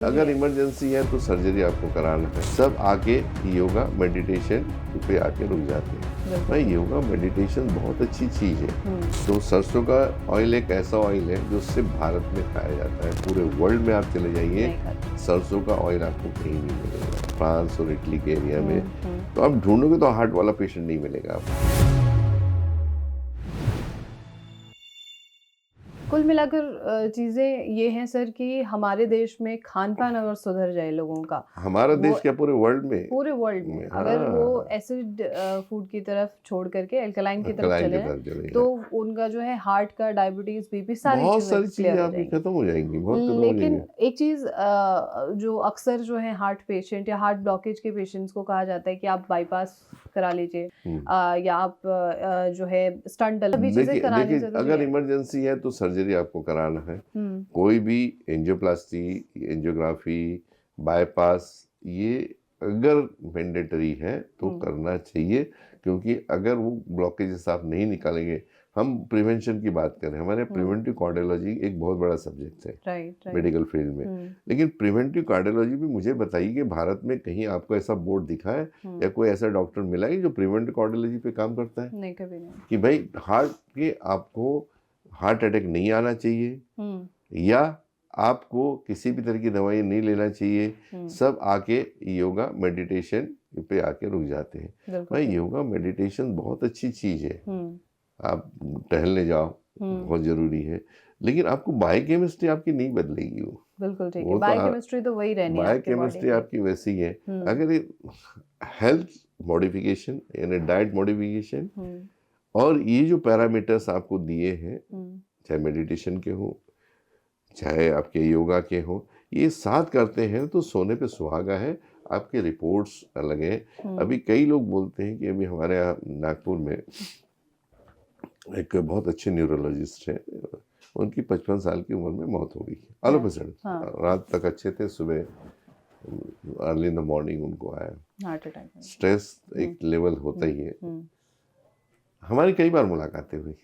अगर इमरजेंसी है तो सर्जरी आपको कराना है। सब आके योगा मेडिटेशन पे आके रुक जाते हैं। भाई योगा मेडिटेशन बहुत अच्छी चीज़ है। तो सरसों का ऑयल एक ऐसा ऑयल है जो सिर्फ भारत में खाया जाता है। पूरे वर्ल्ड में आप चले जाइए, सरसों का ऑयल आपको कहीं नहीं मिलेगा। फ्रांस और इटली के एरिया में तो आप ढूंढोगे तो हार्ट वाला पेशेंट नहीं मिलेगा आपको। कुल मिलाकर चीज़ें ये हैं सर कि हमारे देश में खान-पान अगर सुधर जाए लोगों का, हमारा वो देश क्या पूरे वर्ल्ड में अगर वो हाँ एसिड फूड की तरफ छोड़ करके एल्कलाइन की तरफ क्लाइन चले के जाएँ, साथ चले तो जाए, उनका जो है हार्ट का, डायबिटीज़, बीपी सारी बहुत चीज़ें सारी चीज़ें क्लियर हो आपकी जाएँगी। खत्म हो जाएंगी, बहुत खत्म हो लेकिन जाएंगी। एक चीज़ जो अक्सर जो है हार्ट पेशेंट या हार्ट ब्लॉकेज के पेशेंट्स को कहा जाता है कि आप बाईपास करा लीजिए या आप जो है स्टंट सभी चीज़ें देखिए करानी देखिए ज़रूरी अगर है। इमरजेंसी है तो सर्जरी आपको कराना है। कोई भी एंजियोप्लास्टी, एंजियोग्राफी, बाईपास, ये अगर मैंडेटरी है तो करना चाहिए, क्योंकि अगर वो ब्लॉकेजेस आप नहीं निकालेंगे, हम प्रिवेंशन की बात करें, हमारे प्रिवेंटिव कार्डियोलॉजी एक बहुत बड़ा सब्जेक्ट है राइट मेडिकल फील्ड में। लेकिन प्रिवेंटिव कार्डियोलॉजी भी मुझे बताइए कि भारत में कहीं आपको ऐसा बोर्ड दिखा है या कोई ऐसा डॉक्टर मिला है जो प्रिवेंटिव कार्डियोलॉजी पे काम करता है नहीं, कभी नहीं। कि भाई हार्ट के आपको हार्ट अटैक नहीं आना चाहिए या आपको किसी भी तरह की दवाई नहीं लेना चाहिए। सब आके योगा मेडिटेशन पे आके रुक जाते हैं। भाई योगा मेडिटेशन बहुत अच्छी चीज़ है। आप टहलने जाओ, बहुत ज़रूरी है, लेकिन आपको बायोकेमिस्ट्री आपकी नहीं बदलेगी। वो बिल्कुल ठीक है। वो तो बायोकेमिस्ट्री तो वही रहनी है आपके बॉडी बायोकेमिस्ट्री की। आपकी वैसी है। अगर हेल्थ मॉडिफिकेशन यानी डाइट मॉडिफिकेशन और ये जो पैरामीटर्स आपको दिए हैं, चाहे मेडिटेशन के हो चाहे आपके योगा के हो, ये साथ करते हैं तो सोने पे सुहागा है। आपके रिपोर्ट्स अलग हैं। अभी कई लोग बोलते हैं कि अभी हमारे यहाँ नागपुर में एक बहुत अच्छे न्यूरोलॉजिस्ट हैं, उनकी 55 साल की उम्र में मौत हो गई ऑल ऑफ अ सडन। रात तक अच्छे थे, सुबह अर्ली इन द मॉर्निंग उनको आया हार्ट अटैक। स्ट्रेस एक लेवल होता ही है। हमारी कई बार मुलाकातें हुई,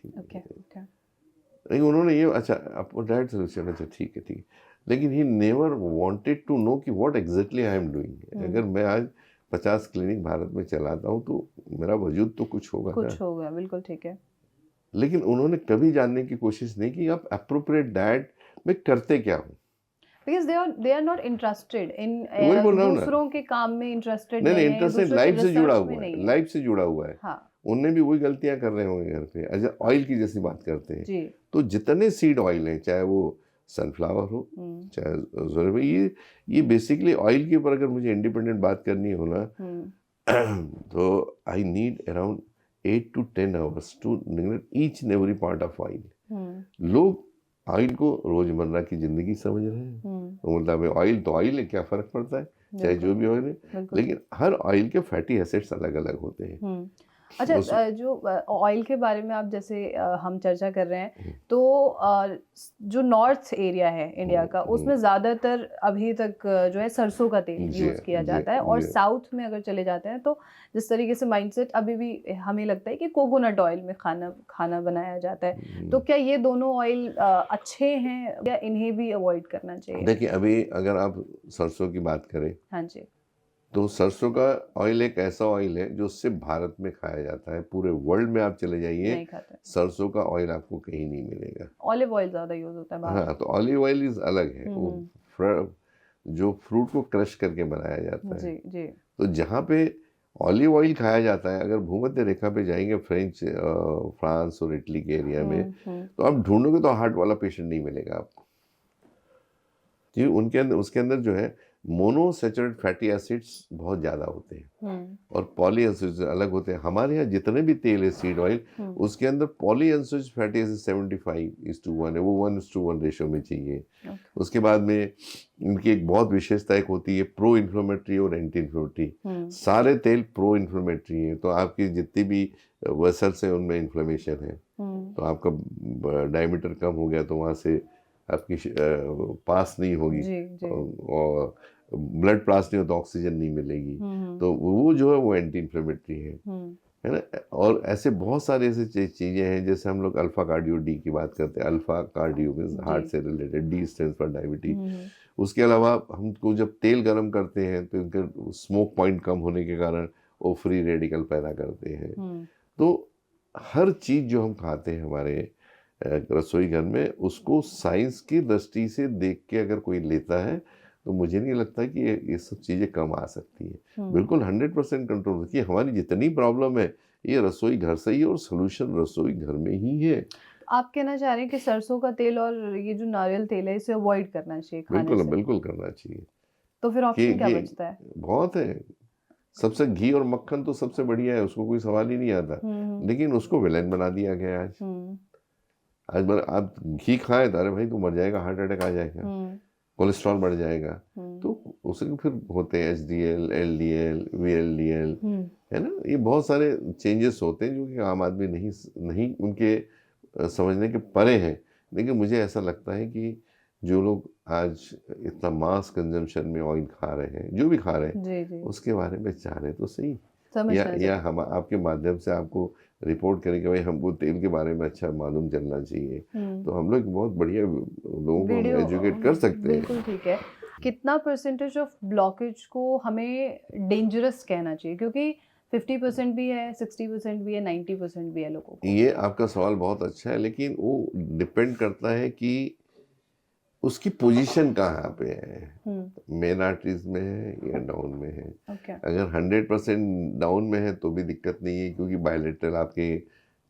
लेकिन उन्होंने ये अच्छा आपको डायरेक्ट सोल्यूशन, अच्छा ठीक है ठीक है, लेकिन he never wanted to know कि what exactly I am doing. अगर मैं आज 50 क्लिनिक भारत में चलाता हूँ तो मेरा वजूद तो कुछ होगा ना। कुछ होगा, बिल्कुल ठीक है। लेकिन उन्होंने कभी जानने की कोशिश नहीं की आप अप्रोप्रिएट डाइट में करते क्या हो। Because they are not interested in वही बोल रहा हूँ ना, दूसरों के काम में इंटरेस्टेड नहीं नहीं है, इंटरेस्टेड दूसरों के लाइफ से जुड़ा रिसर्च हुआ में है, नहीं है। लाइफ से जुड़ा हुआ है। हाँ उनने भी वही गलतियां कर रहे होंगे घर पे। अच्छा ऑयल की जैसी बात करते हैं जी। तो जितने सीड ऑयल हैं, चाहे वो सनफ्लावर हो चाहे सूर्यमुखी, ये बेसिकली ऑयल के ऊपर अगर मुझे इंडिपेंडेंट बात करनी हो ना तो I need around 8 to 10 hours to neglect each and every part of oil. लोग ऑयल को रोजमर्रा की जिंदगी समझ रहे हैं, तो मतलब ऑयल तो ऑयल है, क्या फर्क पड़ता है चाहे जो भी ऑयल है। लेकिन हर ऑयल के फैटी एसिड्स अलग अलग होते हैं। अच्छा जो ऑयल के बारे में आप जैसे हम चर्चा कर रहे हैं, तो जो नॉर्थ एरिया है इंडिया का, उसमें ज़्यादातर अभी तक जो है सरसों का तेल यूज़ किया जाता है, और साउथ में अगर चले जाते हैं तो जिस तरीके से माइंडसेट अभी भी हमें लगता है कि कोकोनट ऑयल में खाना बनाया जाता है। तो क्या ये दोनों ऑयल अच्छे हैं या इन्हें भी अवॉइड करना चाहिए? देखिए अभी अगर आप सरसों की बात करें, हाँ जी, तो सरसों का ऑयल एक ऐसा ऑयल है जो सिर्फ भारत में खाया जाता है। पूरे वर्ल्ड में आप चले जाइए, सरसों का ऑयल आपको कहीं नहीं मिलेगा। ऑलिव ऑयल ज़्यादा यूज़ होता है बाहर। हाँ, तो ऑलिव ऑयल इज अलग है, वो जो फ्रूट को क्रश करके बनाया जाता है। जी जी। तो जहाँ पे ऑलिव ऑयल खाया जाता है, अगर भूमध्य रेखा पे जाएंगे फ्रांस और इटली के एरिया में, तो आप ढूंढोगे तो हार्ट वाला पेशेंट नहीं मिलेगा आपको, क्योंकि उनके अंदर उसके अंदर जो है मोनोसैचुरेटेड फैटी एसिड्स बहुत ज़्यादा होते हैं और पॉलीअनसैचुरेटेड अलग होते हैं। हमारे यहाँ जितने भी तेल है सीड ऑयल, उसके अंदर पॉलीअनसैचुरेटेड फैटी एसिड 75:1 है, वो 1:1 रेशो में चाहिए। उसके बाद में इनकी एक बहुत विशेषता एक होती है प्रो इन्फ्लेमेटरी और एंटी इन्फ्लेमेटरी। सारे तेल प्रो इन्फ्लेमेटरी हैं, तो आपकी जितनी भी वेसल्स हैं उनमें इन्फ्लेमेशन है, तो आपका डायमीटर कम हो गया तो वहाँ से आपकी पास नहीं होगी और ब्लड पास नहीं हो तो ऑक्सीजन नहीं मिलेगी, तो वो जो है वो एंटी इन्फ्लेमेटरी है ना। और ऐसे बहुत सारे ऐसे चीज़ें हैं, जैसे हम लोग अल्फा कार्डियो डी की बात करते हैं, अल्फा कार्डियो मीन्स हार्ट से related, D stands for diabetes. उसके अलावा हमको जब तेल गर्म करते हैं तो इनका स्मोक पॉइंट कम होने के कारण वो फ्री रेडिकल पैदा करते हैं। तो हर चीज़ जो हम खाते हैं हमारे रसोई घर में, उसको साइंस की दृष्टि से देख के अगर कोई लेता है तो मुझे नहीं लगता कि ये सब चीज़ें कम आ सकती हैं। बिल्कुल 100% कंट्रोल रखिए। हमारी जितनी प्रॉब्लम है ये रसोई घर से ही, और सोल्यूशन रसोई घर में ही है। आप कहना चाह रहे हैं कि सरसों का तेल और ये जो नारियल तेल है इसे अवॉइड करना चाहिए खाने बिल्कुल से? बिल्कुल करना चाहिए। तो फिर कि ऑप्शन क्या कि बचता है? बहुत है। सबसे घी और मक्खन तो सबसे बढ़िया है, उसको कोई सवाल ही नहीं आता, लेकिन उसको विलेन बना दिया गया आज। आज आप घी खाएं तो अरे भाई तू मर जाएगा, हार्ट अटैक आ जाएगा, कोलेस्ट्रॉल बढ़ जाएगा। तो उसके फिर होते हैं HDL, LDL, VLDL, है ना, ये बहुत सारे चेंजेस होते हैं जो कि आम आदमी नहीं उनके समझने के परे हैं। लेकिन मुझे ऐसा लगता है कि जो लोग आज इतना मास कंजम्पशन में ऑयल खा रहे हैं, जो भी खा रहे हैं, जी जी, उसके बारे में जाने तो सही। समझना या चाहिए। हम आपके माध्यम से आपको रिपोर्ट करें कि भाई हमको तेल के बारे में अच्छा मालूम चलना चाहिए, तो हम लोग बहुत बढ़िया लोगों को हम वीडियो एजुकेट कर सकते हैं। बिल्कुल ठीक है। कितना परसेंटेज ऑफ ब्लॉकेज को हमें डेंजरस कहना चाहिए? क्योंकि 50% भी है, 60% भी है, 90% भी है लोगों को। ये आपका सवाल बहुत अच्छा है, लेकिन वो डिपेंड करता है कि उसकी पोजीशन कहाँ पे है, मेन आर्टरीज में है या डाउन में है। अगर 100% डाउन में है तो भी दिक्कत नहीं है, क्योंकि बायलेटरल आपके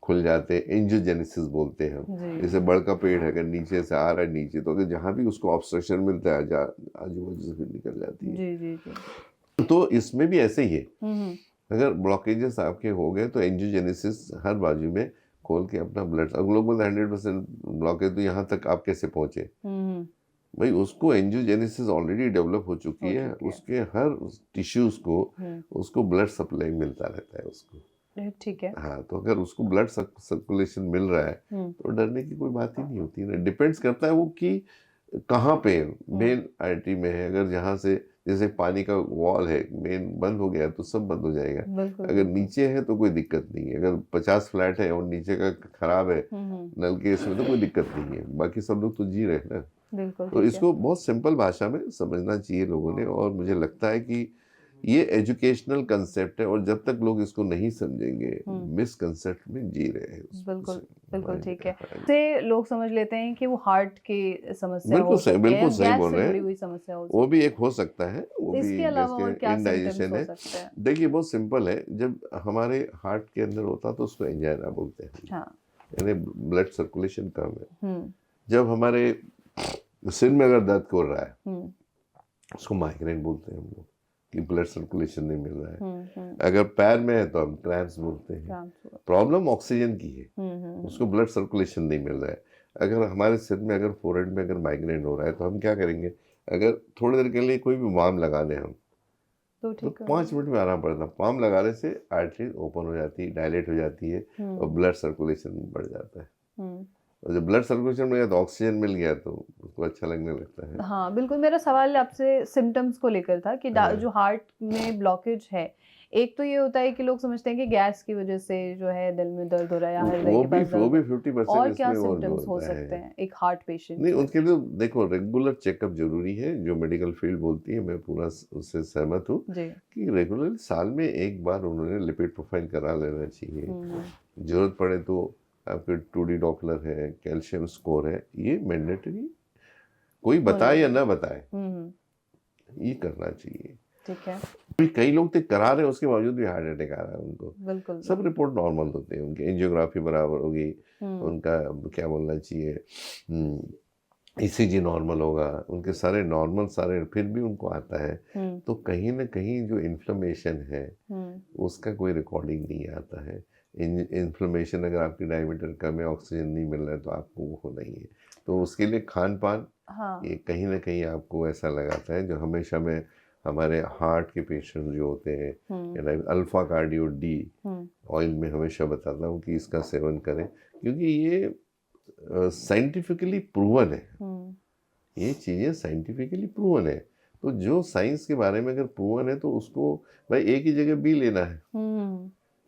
खुल जाते हैं, एंजियोजेनेसिस बोलते हैं हम। जैसे बड़ का पेड़ है, अगर नीचे से आ रहा है नीचे, तो अगर जहाँ भी उसको ऑब्स्ट्रक्शन मिलता है आजू बाजू से फिर निकल जाती है। जी जी जी। तो इसमें भी ऐसे ही है। अगर ब्लॉकेजेस आपके हो गए तो एंजियोजेनेसिस हर बाजू में खोल के अपना ब्लड, अब लोग बोलते हैं 100% ब्लॉकेज, तो यहाँ तक आप कैसे पहुंचे? भाई उसको एंजियोजेनेसिस ऑलरेडी डेवलप हो चुकी है, उसके हर टिश्यूज को उसको ब्लड सप्लाई मिलता रहता है उसको। ठीक है। हाँ, तो अगर उसको ब्लड सर्कुलेशन मिल रहा है तो डरने की कोई बात ही नहीं होती ना। डिपेंड्स करता है वो कि कहाँ पे मेन आर्टरी में है। अगर जहाँ से जैसे पानी का वॉल है, मेन बंद हो गया तो सब बंद हो जाएगा। अगर नीचे है तो कोई दिक्कत नहीं है। अगर 50 फ्लैट है और नीचे का खराब है नल के, इसमें तो कोई दिक्कत नहीं है, बाकी सब लोग तो जी रहे हैं ना। बिल्कुल। तो इसको बहुत सिंपल भाषा में समझना चाहिए लोगों ने, और मुझे लगता है कि ये एजुकेशनल कंसेप्ट है, और जब तक लोग इसको नहीं समझेंगे मिसकंसेप्ट में जी रहे हैं। बिल्कुल बिल्कुल ठीक है। से लोग समझ लेते हैं कि वो हार्ट की समस्या बिल्कुल हो सही, सकती है, बिल्कुल सही गैस बोल से रहे जुड़ी हैं। हुई समस्या हो वो सकती भी है। एक हो सकता है, वो भी इसके अलावा और क्या सिम्टम्स इनडाइजेशन हो है। सकते हैं? देखिए बहुत सिंपल है, जब हमारे हार्ट के अंदर होता तो उसको एंजाइना बोलते हैं, यानी ब्लड सर्कुलेशन कम है। जब हमारे सिर में अगर दर्द हो रहा है उसको माइग्रेन बोलते हैं हम लोग, कि ब्लड सर्कुलेशन नहीं मिल रहा है। अगर पैर में है तो हम क्रैम्प्स बोलते हैं। प्रॉब्लम ऑक्सीजन की है, उसको ब्लड सर्कुलेशन नहीं मिल रहा है। अगर हमारे सिर में, अगर फोरहेड में अगर माइग्रेन हो रहा है तो हम क्या करेंगे, अगर थोड़ी देर के लिए कोई भी बाम लगा दें हम, तो 5 मिनट में आराम पड़ता है। बाम लगाने से आर्टरी ओपन हो जाती है, डायलेट हो जाती है, और ब्लड सर्कुलेशन बढ़ जाता है। और जब ब्लड सर्कुलेशन मिल गया तो ऑक्सीजन मिल गया तो उसको अच्छा लगने लगता है। हाँ बिल्कुल। मेरा सवाल आपसे सिम्टम्स को लेकर था कि जो हार्ट में ब्लॉकेज है, एक तो ये होता है कि लोग समझते हैं कि गैस की वजह से जो है दिल में दर्द हो रहा है या हृदय के पास वो भी दर्द, 50% और क्या इसमें और सिम्टम्स हो होता सकते है। हैं एक हार्ट पेशेंट नहीं, में? उनके लिए देखो रेगुलर चेकअप जरूरी है, जो मेडिकल फील्ड बोलती है, मैं पूरा उससे सहमत हूँ कि रेगुलर साल में एक बार उन्होंने लिपिड प्रोफाइल करा लेना चाहिए। जरूरत पड़े तो आपके 2D डॉपलर है, कैल्शियम स्कोर है, ये मैंडेटरी, कोई बताए या ना बताए ये करना चाहिए। ठीक है। कई लोग तो करा रहे हैं उसके बावजूद भी हार्ट अटैक आ रहा है उनको। बिल्कुल। सब रिपोर्ट नॉर्मल होते हैं, उनकी एंजियोग्राफी बराबर होगी, उनका क्या बोलना चाहिए, ECG नॉर्मल होगा, उनके सारे नॉर्मल सारे, फिर भी उनको आता है। तो कहीं ना कहीं जो इन्फ्लेमेशन है उसका कोई रिकॉर्डिंग नहीं आता है। इन्फ्लेमेशन अगर आपकी डायमीटर कम है, ऑक्सीजन नहीं मिल रहा है, तो आपको वो होना ही है। तो उसके लिए खान पान, ये कहीं ना कहीं आपको ऐसा लगाता है। जो हमेशा में हमारे हार्ट के पेशेंट जो होते हैं, अल्फा कार्डियो डी ऑयल में हमेशा बताता हूँ कि इसका सेवन करें, क्योंकि ये साइंटिफिकली प्रूवन है। ये चीज़ें साइंटिफिकली प्रूवन है। तो जो साइंस के बारे में अगर प्रूवन है तो उसको भाई एक ही जगह बी लेना है,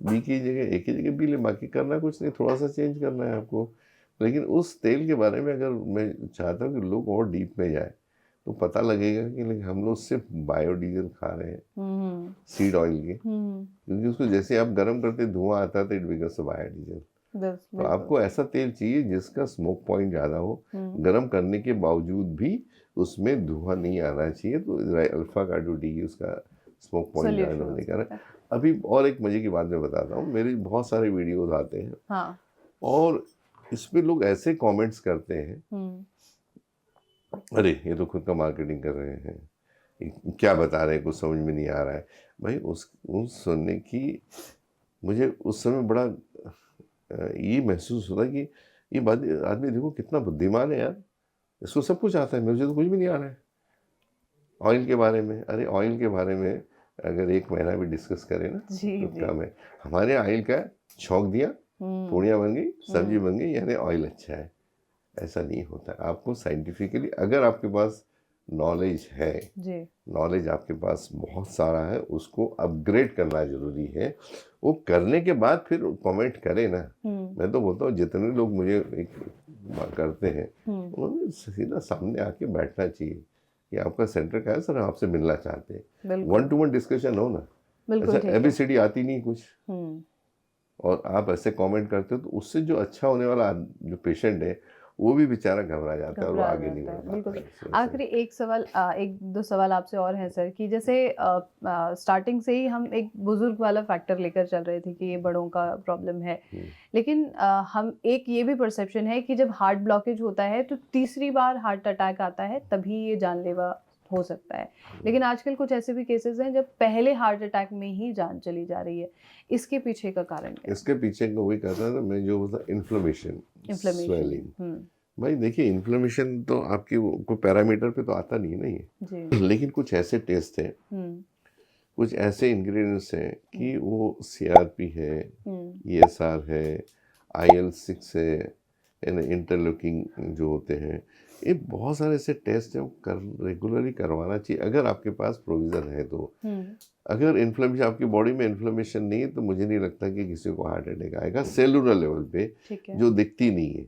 बी की जगह एक ही जगह बी ले, बाकी करना कुछ नहीं, थोड़ा सा चेंज करना है आपको। लेकिन उस तेल के बारे में अगर मैं चाहता हूँ कि लोग और डीप में जाए, तो पता लगेगा कि लेकिन हम लोग सिर्फ बायोडीजल खा रहे हैं, सीड ऑयल के, क्योंकि उसको जैसे आप गर्म करते धुआं आता है तो इट बिकम्स बायोडीजल। तो आपको ऐसा तेल चाहिए जिसका स्मोक पॉइंट ज़्यादा हो, गर्म करने के बावजूद भी उसमें धुआं नहीं आना चाहिए, तो अल्फा कार्बोडी उसका स्मोक पॉइंट ज़्यादा होने का कारण। अभी और एक मजे की बात मैं बताता हूँ, मेरे बहुत सारे वीडियोज आते हैं, हाँ। और इसमें लोग ऐसे कमेंट्स करते हैं, अरे ये तो खुद का मार्केटिंग कर रहे हैं, ये क्या बता रहे हैं, कुछ समझ में नहीं आ रहा है। भाई उस सुनने की मुझे उस समय बड़ा ये महसूस होता कि ये बात, आदमी देखो कितना बुद्धिमान है यार, इसको सब कुछ आता है, मुझे तो कुछ भी नहीं आ रहा है। ऑयल के बारे में, अरे ऑयल के बारे में अगर एक महीना भी डिस्कस करें ना तो कम है। हमारे ऑयल का छौंक दिया, पूड़ियाँ बन गई, सब्जी बन गई, यानी ऑयल अच्छा है, ऐसा नहीं होता। आपको साइंटिफिकली अगर आपके पास नॉलेज है, नॉलेज आपके पास बहुत सारा है, उसको अपग्रेड करना जरूरी है। वो करने के बाद फिर कमेंट करें ना। मैं तो बोलता हूँ जितने लोग मुझे एक करते हैं उन्होंने सीधा सामने आके बैठना चाहिए कि आपका सेंटर क्या है सर, आपसे मिलना चाहते हैं, 1-to-1 डिस्कशन हो ना। ऐसा एबीसीडी आती नहीं कुछ, और आप ऐसे कमेंट करते हो तो उससे जो अच्छा होने वाला जो पेशेंट है वो भी बेचारा घबरा जाता है और वो आगे नहीं बढ़ पाता। बिल्कुल। आखिरी एक सवाल, एक दो सवाल आपसे और हैं सर, कि जैसे स्टार्टिंग से ही हम एक बुजुर्ग वाला फैक्टर लेकर चल रहे थे कि ये बड़ों का प्रॉब्लम है, लेकिन हम एक ये भी परसेप्शन है कि जब हार्ट ब्लॉकेज होता है तो तीसरी बार हार्ट अटैक आता है तभी ये जानलेवा हो सकता है। लेकिन आजकल कुछ ऐसे भी केसेस हैं जब पहले हार्ट अटैक में ही जान चली जा रही है, इसके पीछे का कारण क्या है? इसके पीछे का वही कहता था मैं, जो होता इन्फ्लेमेशन, स्वेलिंग। भाई देखिए, इन्फ्लेमेशन तो आपकी कोई पैरामीटर पे तो आता नहीं है ना ये, लेकिन कुछ ऐसे टेस्ट हैं, कुछ ऐसे इंग्रेडिएंट्स हैं कि वो CRP है, ESR है, IL-6 है, इंटरलॉकिंग जो होते हैं, ये बहुत सारे ऐसे टेस्ट हैं, रेगुलरली करवाना चाहिए अगर आपके पास प्रोविज़न है तो। अगर इन्फ्लेमेशन, आपकी बॉडी में इन्फ्लेमेशन नहीं है तो मुझे नहीं लगता कि किसी को हार्ट अटैक आएगा सेलुलर लेवल पे, जो दिखती नहीं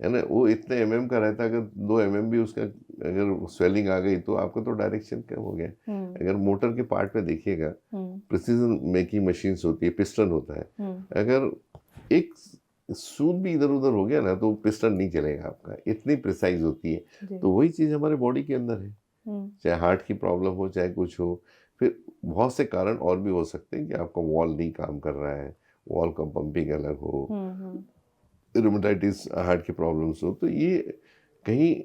है ना। वो इतने mm का रहता है, अगर 2 mm भी उसका अगर स्वेलिंग आ गई तो आपका तो डायरेक्शन कम हो गया। अगर मोटर के पार्ट पे देखिएगा, प्रिसीजन मेकिंग मशीन्स होती है, पिस्टन होता है, अगर एक सूद भी इधर उधर हो गया ना तो पिस्टन नहीं चलेगा आपका, इतनी प्रिसाइज होती है। तो वही चीज़ हमारे बॉडी के अंदर है, चाहे हार्ट की प्रॉब्लम हो चाहे कुछ हो। फिर बहुत से कारण और भी हो सकते हैं कि आपका वॉल नहीं काम कर रहा है, वॉल का पंपिंग अलग हो, रूमेटाइटिस हार्ट की प्रॉब्लम्स हो, तो ये कहीं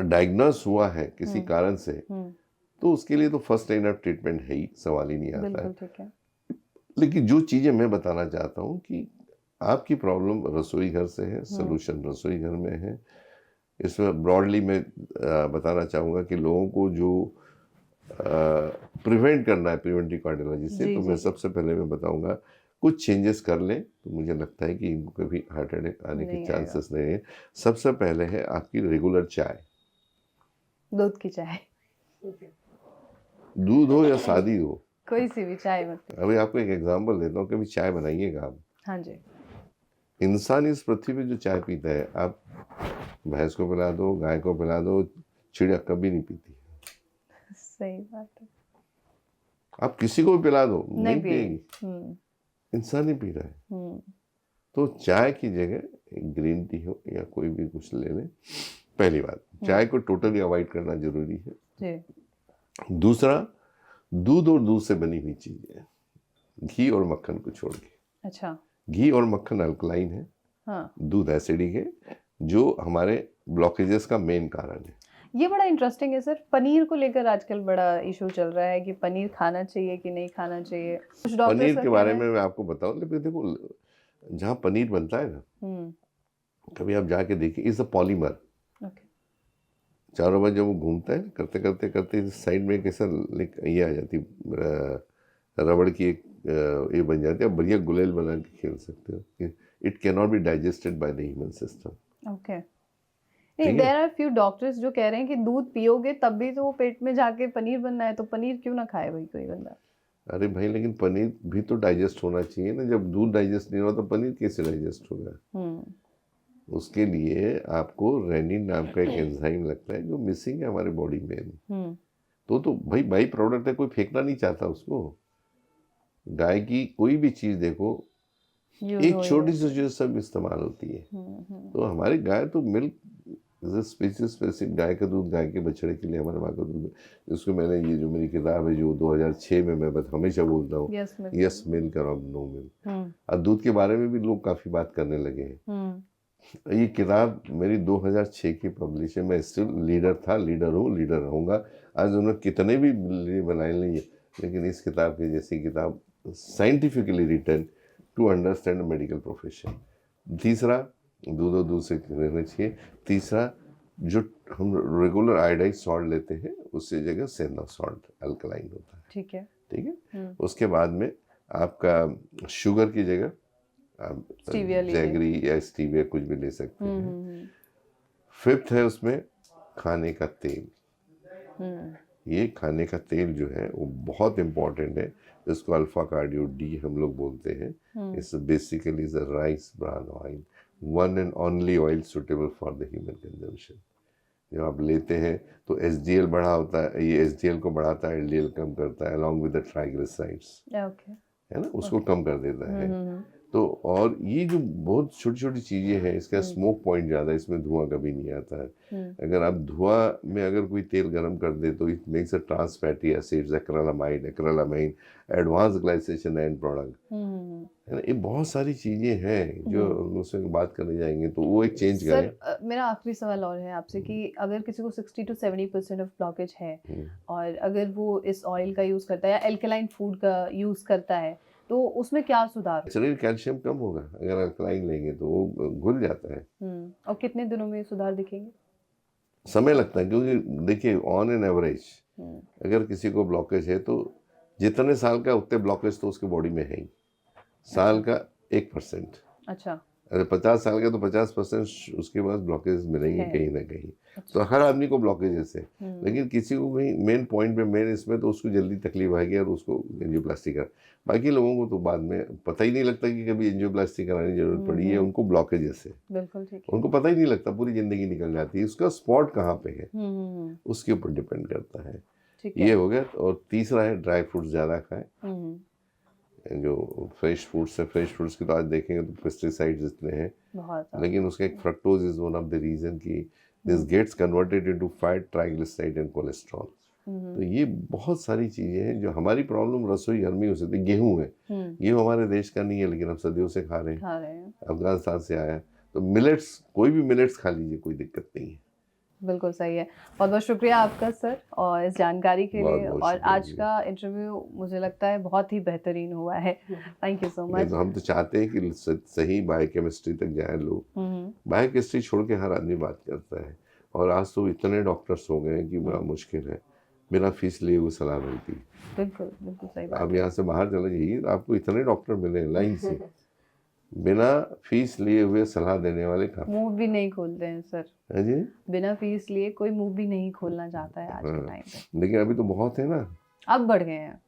डायग्नोस हुआ है किसी कारण से, तो उसके लिए तो फर्स्ट लाइन ऑफ ट्रीटमेंट है ही, सवाल ही नहीं आता है। लेकिन जो चीज़ें मैं बताना चाहता हूँ कि आपकी प्रॉब्लम रसोई घर से है, सलूशन रसोई घर में है। इसमें ब्रॉडली मैं बताना चाहूँगा कि लोगों को जो प्रिवेंट करना है प्रिवेंटिव कार्डियोलॉजी से, तो मैं सबसे पहले मैं बताऊंगा कुछ चेंजेस कर लें तो मुझे लगता है कि इनको कभी हार्ट अटैक आने के चांसेस नहीं है। सबसे पहले है आपकी रेगुलर चाय, दूध की चाय, दूध हो या सादी हो, कोई सी भी चाय। मतलब अभी आपको एक एग्जांपल देता हूँ, कभी चाय बनाइएगा आप। हाँ जी। इंसान इस पृथ्वी पे जो चाय पीता है, आप भैंस को पिला दो, गाय को पिला दो, चिड़िया कभी नहीं पीती। सही बात है। आप किसी को भी पिला दो नहीं पिएगी, इंसान ही पी रहा है। तो चाय की जगह ग्रीन टी हो या कोई भी कुछ ले लें। पहली बात, चाय को टोटली अवॉइड करना जरूरी है। दूसरा, दूध और दूध से बनी हुई चीजें, घी और मक्खन को छोड़ के। अच्छा। घी और मक्खन अल्कलाइन है, हाँ। दूध एसिडिक है, जो हमारे ब्लॉकेजेस का मेन कारण है। ये बड़ा इंटरेस्टिंग है सर, पनीर को लेकर आजकल बड़ा इशू चल रहा है कि पनीर खाना चाहिए कि नहीं खाना चाहिए। कुछ पनीर के बारे में मैं आपको बताऊं, लेकिन देखो जहाँ पनीर बनता है ना, कभी आप जाके देखिए, इज अ पॉलीमर। चारों बार जब वो घूमता है करते करते करते साइड में कैसा ये आ जाती रबड़ की एक ये बन जाती है, बढ़िया गुलेल बना के खेल सकते हो। It can not be digested by the human system. Okay. नहीं, देयर आर फ्यू डॉक्टर्स जो कह रहे हैं कि दूध पियोगे तब भी तो वो पेट में जाके पनीर बनना है, तो पनीर क्यों ना खाए भाई कोई बंदा। अरे भाई, लेकिन पनीर भी तो डाइजेस्ट होना चाहिए ना, जब दूध डाइजेस्ट नहीं हो तो पनीर कैसे डाइजेस्ट होगा। उसके लिए आपको रेनिन नाम का एक एंजाइम लगता है जो मिसिंग है हमारे बॉडी में। तो भाई बाई प्रोडक्ट है, कोई फेंकना नहीं चाहता उसको। गाय की कोई भी चीज़ देखो, एक छोटी सी चीज़ सब इस्तेमाल होती है। तो हमारी गाय तो मिल्क स्पीसीज स्पेसिफिक, गाय का दूध गाय के बछड़े के लिए, हमारे माँ का दूध, इसको मैंने ये जो मेरी किताब है जो 2006 में मैं हमेशा बोलता हूँ, यस मिल्क और नो मिल्क। और दूध के बारे में भी लोग काफ़ी बात करने लगे हैं। ये किताब मेरी 2006 की पब्लिश है। मैं स्टिल लीडर था, लीडर हूँ, लीडर रहूँगा। आज उन्होंने कितने भी बनाए नहीं, लेकिन इस किताब की जैसी किताब scientifically written to understand medical profession. तीसरा, दूध से रहना चाहिए। तीसरा, जो हम रेगुलर आयोडाइज सॉल्ट लेते हैं उससे जगह सेना सॉल्ट अल्कलाइन होता है। ठीक है। उसके बाद में आपका शुगर की जगह आप जैगरी या स्टीविया कुछ भी ले सकते हैं। फिफ्थ है उसमें खाने का तेल। ये खाने का तेल जो है वो बहुत इम्पोर्टेंट है। इसको अल्फा कार्डियो डी हम लोग बोलते हैं। It's basically is a rice bran oil, one and only oil suitable for the human consumption. जब आप लेते हैं तो एसडीएल बढ़ा होता है, ये एसडीएल को बढ़ाता है, एलडीएल कम करता है, अलॉन्ग विद द ट्राइग्लिसराइड्स, है ना, उसको कम कर देता है। तो और ये जो बहुत छोटी छोटी चीज़ें हैं, इसका स्मोक पॉइंट ज़्यादा है, इसमें धुआं कभी नहीं आता है। अगर आप धुआं में अगर कोई तेल गर्म कर दे तो it makes a trans fatty acids, acrylamide, acrylamine, advance glycation end product, है ना। ये बहुत सारी चीज़ें हैं जो उसमें बात करने जाएंगे तो वो एक चेंज करें। सर, मेरा आखिरी सवाल और है आपसे कि अगर किसी को 60 to 70% ऑफ ब्लॉकेज है और अगर वो इस ऑयल का यूज़ करता है या एल्कलाइन फूड का यूज़ करता है तो उसमें क्या सुधार? शरीर कैल्शियम कम होगा, अगर अल्कलाइन लेंगे तो वो घुल जाता है। और कितने दिनों में सुधार दिखेंगे? समय लगता है, क्योंकि देखिए ऑन एन एवरेज अगर किसी को ब्लॉकेज है तो जितने साल का उतने ब्लॉकेज तो उसके बॉडी में है ही। साल का 1%। अच्छा। अगर 50 साल का तो 50% उसके पास ब्लॉकेज मिलेंगे कहीं ना कहीं। तो हर आदमी को ब्लॉकेजेस है, लेकिन किसी को कहीं मेन पॉइंट पे, मेन इसमें तो उसको जल्दी तकलीफ आएगी और उसको एंजियोप्लास्टी कर। बाकी लोगों को तो बाद में पता ही नहीं लगता कि कभी एंजियोप्लास्टी कराने की जरूरत पड़ी है, उनको ब्लॉकेजेस है। बिल्कुल ठीक है। उनको पता ही नहीं लगता, पूरी जिंदगी निकल जाती है। उसका स्पॉट कहाँ पे है उसके ऊपर डिपेंड करता है। ये हो गया। और तीसरा है ड्राई फ्रूट्स ज़्यादा खाएं। जो फ्रेश फ्रूट्स है, फ्रेश फ्रूट्स की तो आज देखेंगे तो पेस्टिसाइड्स इतने हैं, लेकिन उसका एक fructose is one of the reason कि this gets converted into fat, triglyceride and cholesterol. तो ये बहुत सारी चीजें हैं जो हमारी प्रॉब्लम रसोई घर में हो सकती है। गेहूं है, गेहूं हमारे देश का नहीं है, लेकिन हम सदियों से खा रहे हैं, अफगानिस्तान से आया। तो मिलेट्स, कोई भी मिलेट्स खा लीजिए, कोई दिक्कत नहीं है। बिल्कुल सही है। बहुत बहुत शुक्रिया आपका सर और इस जानकारी के लिए। और आज का इंटरव्यू मुझे लगता है बहुत ही बेहतरीन हुआ है। Thank you so much. हम तो चाहते हैं कि सही बायोकेमिस्ट्री तक जाए लोग। बायोकेमिस्ट्री छोड़ के हर आदमी बात करता है, और आज तो इतने डॉक्टर्स हो गए हैं कि बड़ा मुश्किल है, बिना फीस लिए वो सलाह मिलती। बिल्कुल बिल्कुल सही बात। आप यहाँ से बाहर चले जाइए, आपको इतने डॉक्टर मिले लाइन से, बिना फीस लिए हुए सलाह देने वाले काफी। मुंह भी नहीं खोलते हैं सर। है जी? बिना फीस लिए कोई मुंह भी नहीं खोलना चाहता है आज के टाइम पे। लेकिन अभी तो बहुत है ना, अब बढ़ गए हैं।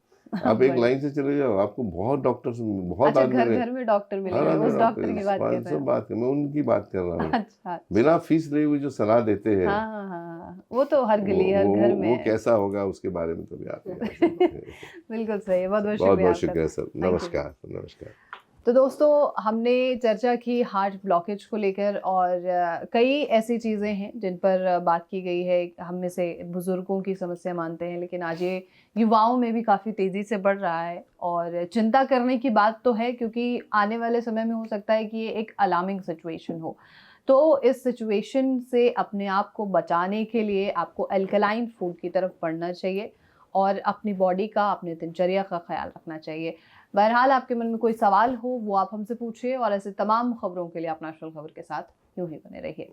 आप एक लाइन से चले जाओ, आपको बहुत डॉक्टर्स, बहुत आदमी, घर घर में डॉक्टर मिलेंगे। उस डॉक्टर की बात कर रहे हैं। बात कर, मैं उनकी बात कर रहा हूँ। अच्छा, बिना फीस लिए हुए जो सलाह देते हैं, हाँ, वो तो हर गली हर घर में। वो कैसा होगा उसके बारे में तो भी आप बिल्कुल सही है। बहुत बहुत शुक्रिया सर। नमस्कार नमस्कार। तो दोस्तों, हमने चर्चा की हार्ट ब्लॉकेज को लेकर, और कई ऐसी चीज़ें हैं जिन पर बात की गई है। हम में से बुज़ुर्गों की समस्या मानते हैं, लेकिन आज ये युवाओं में भी काफ़ी तेज़ी से बढ़ रहा है, और चिंता करने की बात तो है, क्योंकि आने वाले समय में हो सकता है कि ये एक अलार्मिंग सिचुएशन हो। तो इस सिचुएशन से अपने आप को बचाने के लिए आपको अल्कलाइन फूड की तरफ बढ़ना चाहिए और अपनी बॉडी का, अपने दिनचर्या का ख्याल रखना चाहिए। बहरहाल, आपके मन में कोई सवाल हो वो आप हमसे पूछिए, और ऐसे तमाम खबरों के लिए आप नेशनल खबर के साथ यूं ही बने रहिए।